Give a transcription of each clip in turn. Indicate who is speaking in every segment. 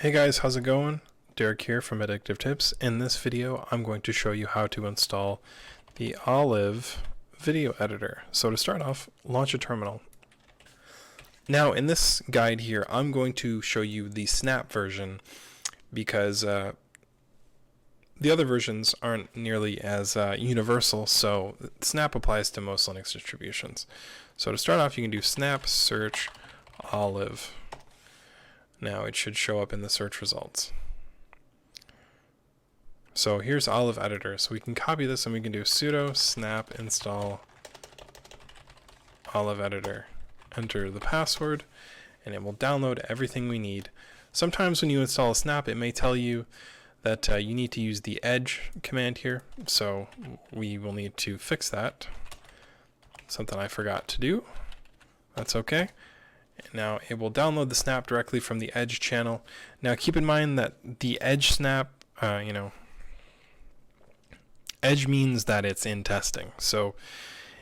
Speaker 1: Hey guys, how's it going? Derek here from Addictive Tips. In this video, I'm going to show you how to install the Olive video editor. So to start off, launch a terminal. Now in this guide here, I'm going to show you the Snap version because the other versions aren't nearly as universal, so Snap applies to most Linux distributions. So to start off, you can do snap search Olive. Now it should show up in the search results. So here's Olive Editor. So we can copy this and we can do sudo snap install Olive Editor. Enter the password and it will download everything we need. Sometimes when you install a snap, it may tell you that you need to use the edge command here. So we will need to fix that. Something I forgot to do. That's okay. Now it will download the snap directly from the Edge channel. Now keep in mind that the Edge snap, Edge means that it's in testing. So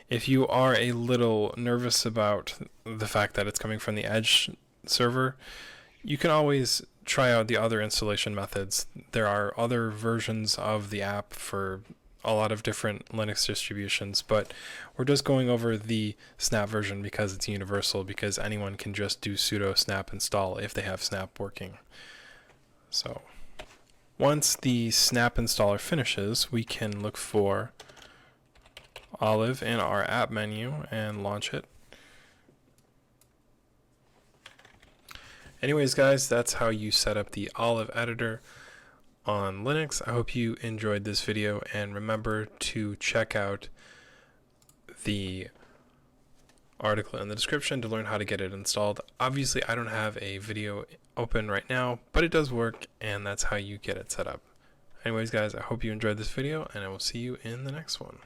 Speaker 1: if you are a little nervous about the fact that it's coming from the Edge server, you can always try out the other installation methods. There are other versions of the app for a lot of different Linux distributions, but we're just going over the snap version because it's universal, because anyone can just do sudo snap install if they have snap working. So once the snap installer finishes, we can look for Olive in our app menu and launch it. Anyways guys, that's how you set up the Olive editor on Linux. I hope you enjoyed this video, and remember to check out the article in the description to learn how to get it installed. Obviously I don't have a video open right now, but it does work, and that's how you get it set up. Anyways guys, I hope you enjoyed this video, and I will see you in the next one.